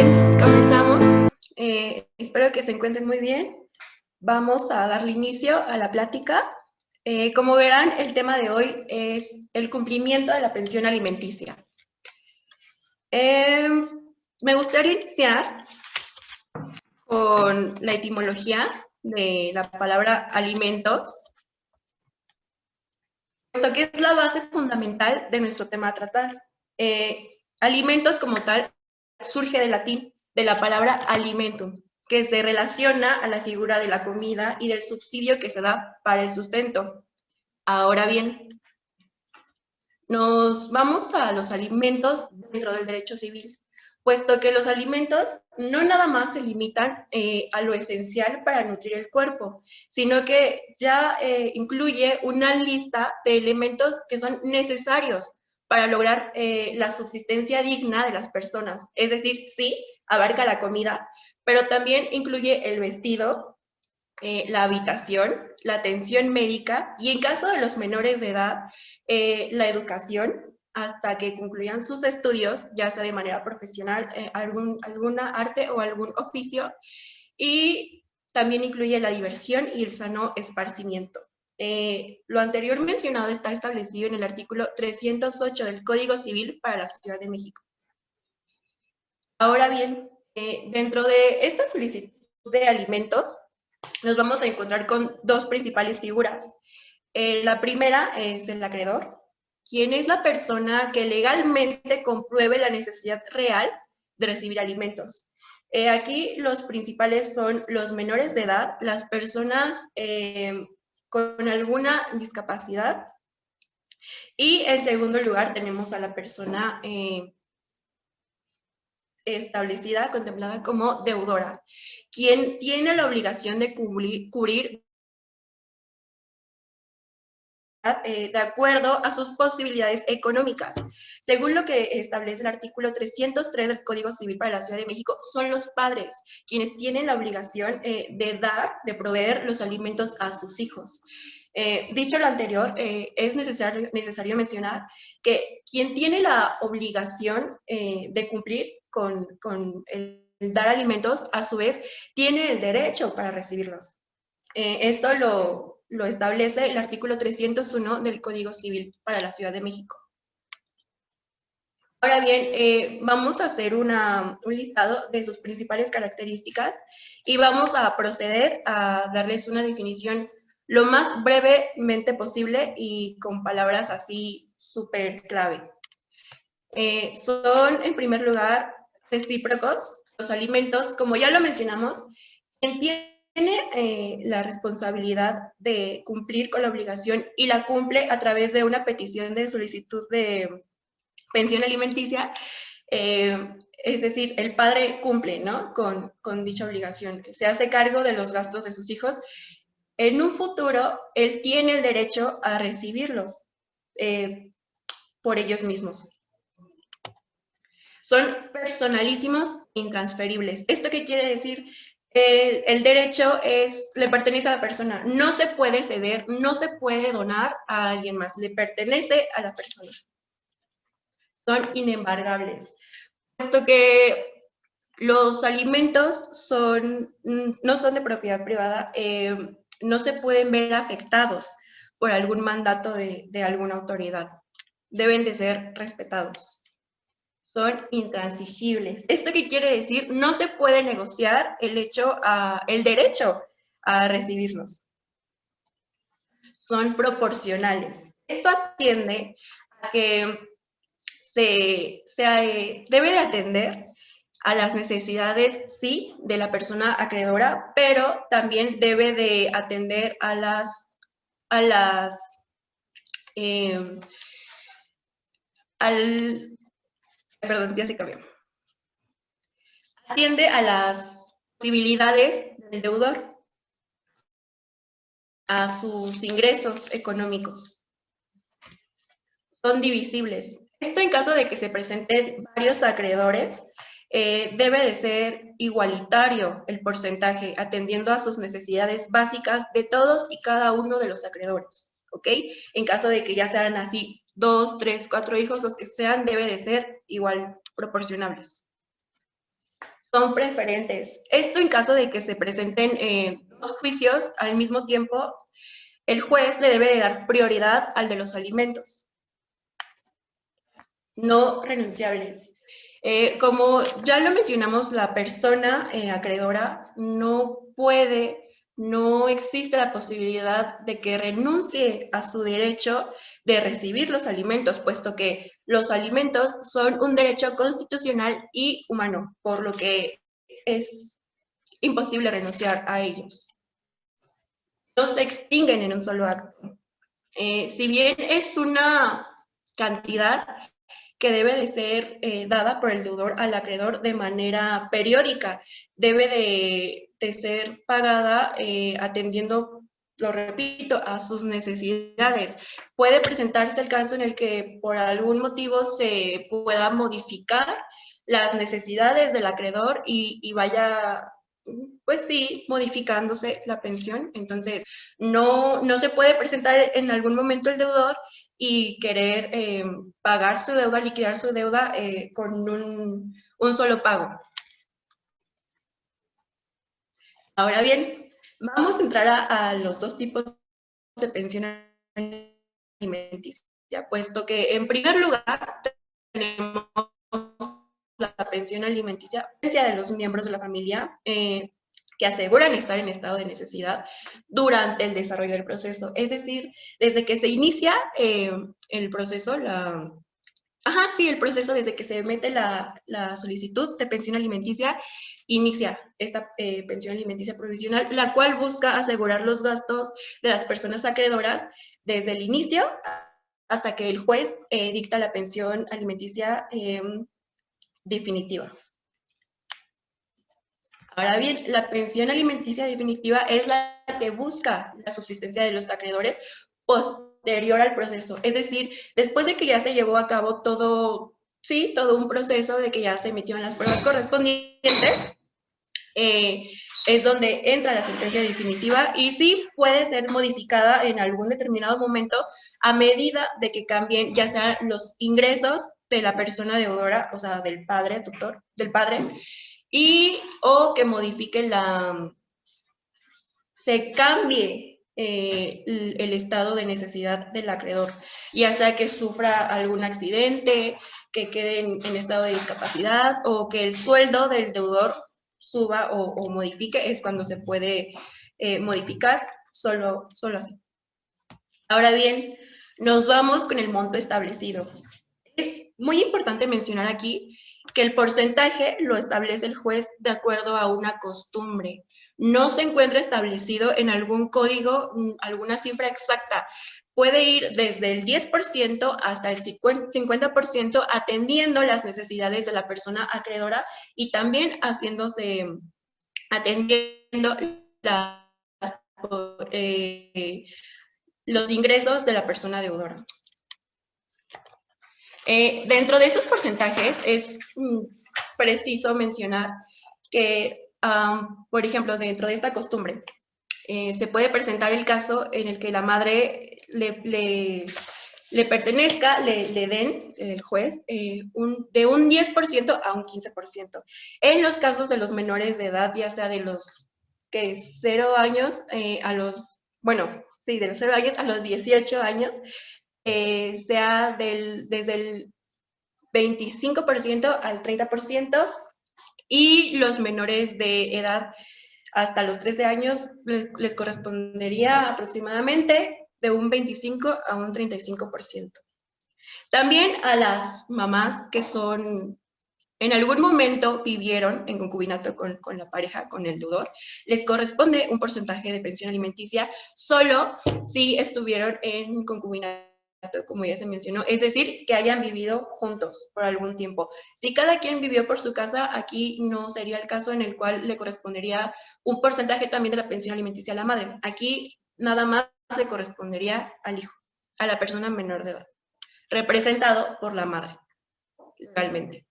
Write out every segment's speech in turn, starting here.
bien, comenzamos. Espero que se encuentren muy bien. Vamos a darle inicio a la plática. Como verán, el tema de hoy es el cumplimiento de la pensión alimenticia. Me gustaría iniciar con la etimología de la palabra alimentos, puesto que es la base fundamental de nuestro tema a tratar. Alimentos como tal surge del latín, de la palabra alimentum, que se relaciona a la figura de la comida y del subsidio que se da para el sustento. Ahora bien, nos vamos a los alimentos dentro del derecho civil, puesto que los alimentos no nada más se limitan a lo esencial para nutrir el cuerpo, sino que ya incluye una lista de elementos que son necesarios para lograr la subsistencia digna de las personas. Es decir, sí, abarca la comida, pero también incluye el vestido, la habitación, la atención médica y en caso de los menores de edad, la educación hasta que concluyan sus estudios, ya sea de manera profesional, alguna arte o algún oficio, y también incluye la diversión y el sano esparcimiento. Lo anterior mencionado está establecido en el artículo 308 del Código Civil para la Ciudad de México. Ahora bien, dentro de esta solicitud de alimentos, nos vamos a encontrar con dos principales figuras. La primera es el acreedor, quien es la persona que legalmente compruebe la necesidad real de recibir alimentos. Aquí los principales son los menores de edad, las personas con alguna discapacidad, y en segundo lugar tenemos a la persona establecida, contemplada como deudora, quien tiene la obligación de cubrir de acuerdo a sus posibilidades económicas. Según lo que establece el artículo 303 del Código Civil para la Ciudad de México, son los padres quienes tienen la obligación de proveer los alimentos a sus hijos. Dicho lo anterior, es necesario mencionar que quien tiene la obligación de cumplir con el dar alimentos, a su vez, tiene el derecho para recibirlos. Esto lo establece el artículo 301 del Código Civil para la Ciudad de México. Ahora bien, vamos a hacer un listado de sus principales características y vamos a proceder a darles una definición lo más brevemente posible y con palabras así súper clave. Son, en primer lugar, recíprocos. Los alimentos, como ya lo mencionamos, tiene la responsabilidad de cumplir con la obligación y la cumple a través de una petición de solicitud de pensión alimenticia, es decir, el padre cumple, ¿no?, con dicha obligación, se hace cargo de los gastos de sus hijos. En un futuro, él tiene el derecho a recibirlos por ellos mismos. Son personalísimos e intransferibles. ¿Esto qué quiere decir? El derecho le pertenece a la persona, no se puede ceder, no se puede donar a alguien más, le pertenece a la persona. Son inembargables, puesto que los alimentos no son de propiedad privada, no se pueden ver afectados por algún mandato de alguna autoridad, deben de ser respetados. Son intransigibles. ¿Esto qué quiere decir? No se puede negociar el derecho a recibirlos. Son proporcionales. Esto atiende a que se debe de atender a las necesidades, sí, de la persona acreedora, pero también debe de atender perdón, ya se cambió. Atiende a las posibilidades del deudor, a sus ingresos económicos. Son divisibles. Esto en caso de que se presenten varios acreedores, debe de ser igualitario el porcentaje, atendiendo a sus necesidades básicas de todos y cada uno de los acreedores, ¿ok? En caso de que ya sean así 2, 3, 4 hijos, los que sean, debe de ser igual proporcionables. son preferentes. Esto en caso de que se presenten dos juicios al mismo tiempo, el juez le debe de dar prioridad al de los alimentos no renunciables. Como ya lo mencionamos, la persona acreedora no existe la posibilidad de que renuncie a su derecho de recibir los alimentos, puesto que los alimentos son un derecho constitucional y humano, por lo que es imposible renunciar a ellos. No se extinguen en un solo acto. Si bien es una cantidad que debe de ser dada por el deudor al acreedor de manera periódica. Debe de ser pagada atendiendo, lo repito, a sus necesidades. Puede presentarse el caso en el que por algún motivo se pueda modificar las necesidades del acreedor y vaya, pues sí, modificándose la pensión. Entonces, no se puede presentar en algún momento el deudor y querer pagar su deuda, liquidar su deuda con un solo pago. Ahora bien, vamos a entrar a los dos tipos de pensión alimenticia, puesto que en primer lugar tenemos la pensión alimenticia de los miembros de la familia que aseguran estar en estado de necesidad durante el desarrollo del proceso. Es decir, desde que se inicia el proceso, el proceso desde que se mete la solicitud de pensión alimenticia, inicia esta pensión alimenticia provisional, la cual busca asegurar los gastos de las personas acreedoras desde el inicio hasta que el juez dicta la pensión alimenticia definitiva. Ahora bien, la pensión alimenticia definitiva es la que busca la subsistencia de los acreedores posterior al proceso. Es decir, después de que ya se llevó a cabo todo un proceso, de que ya se emitieron las pruebas correspondientes, es donde entra la sentencia definitiva y sí puede ser modificada en algún determinado momento a medida de que cambien ya sea los ingresos de la persona deudora, o sea, del padre, tutor, del padre, o que modifique se cambie el estado de necesidad del acreedor, ya sea que sufra algún accidente, que quede en estado de discapacidad o que el sueldo del deudor suba o modifique, es cuando se puede modificar, solo así. Ahora bien, nos vamos con el monto establecido. Es muy importante mencionar aquí que el porcentaje lo establece el juez de acuerdo a una costumbre. No se encuentra establecido en algún código, alguna cifra exacta. Puede ir desde el 10% hasta el 50% atendiendo las necesidades de la persona acreedora y también atendiendo los ingresos de la persona deudora. Dentro de estos porcentajes es preciso mencionar que, por ejemplo, dentro de esta costumbre, se puede presentar el caso en el que la madre le pertenezca, le den el juez de un 10% a un 15%. En los casos de los menores de edad, ya sea de los 0 años a los, de los 0 años a los 18 años, sea desde el 25% al 30%, y los menores de edad hasta los 13 años les correspondería aproximadamente de un 25 a un 35%. También a las mamás que en algún momento vivieron en concubinato con la pareja, con el deudor, les corresponde un porcentaje de pensión alimenticia solo si estuvieron en concubinato, como ya se mencionó, es decir, que hayan vivido juntos por algún tiempo. Si cada quien vivió por su casa, aquí no sería el caso en el cual le correspondería un porcentaje también de la pensión alimenticia a la madre. Aquí nada más le correspondería al hijo, a la persona menor de edad, representado por la madre, legalmente.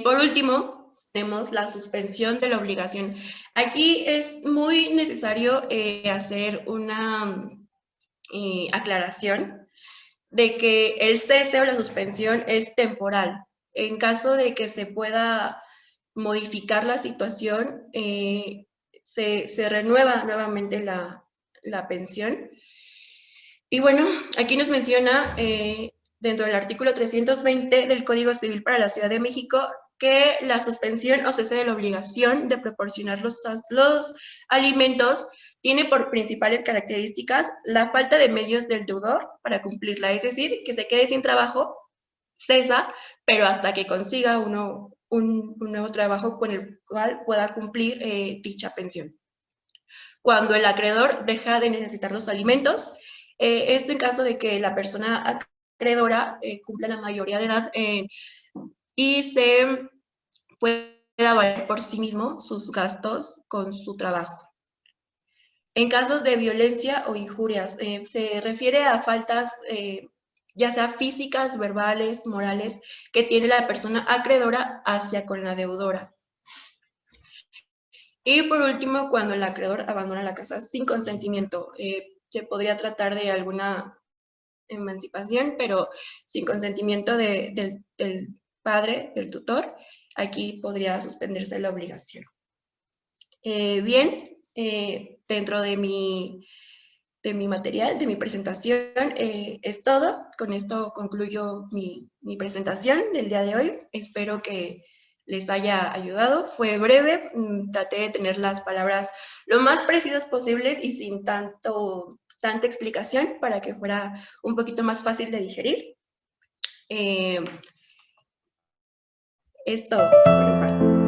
Por último, tenemos la suspensión de la obligación. Aquí es muy necesario hacer una aclaración de que el cese o la suspensión es temporal. En caso de que se pueda modificar la situación, se renueva nuevamente la pensión. Y bueno, aquí nos menciona dentro del artículo 320 del Código Civil para la Ciudad de México que la suspensión o cese de la obligación de proporcionar los alimentos tiene por principales características la falta de medios del deudor para cumplirla, es decir, que se quede sin trabajo, cesa, pero hasta que consiga un nuevo trabajo con el cual pueda cumplir dicha pensión. Cuando el acreedor deja de necesitar los alimentos, esto en caso de que la persona acreedora cumpla la mayoría de edad y se pueda valer por sí mismo sus gastos con su trabajo. En casos de violencia o injurias, se refiere a faltas ya sea físicas, verbales, morales, que tiene la persona acreedora hacia con la deudora. Y por último, cuando el acreedor abandona la casa sin consentimiento, se podría tratar de alguna emancipación, pero sin consentimiento del padre, del tutor, aquí podría suspenderse la obligación. Bien, dentro de mi material, de mi presentación, es todo. Con esto concluyo mi presentación del día de hoy. Espero que les haya ayudado. Fue breve, traté de tener las palabras lo más precisas posibles y sin tanta explicación para que fuera un poquito más fácil de digerir. Es todo por mi parte.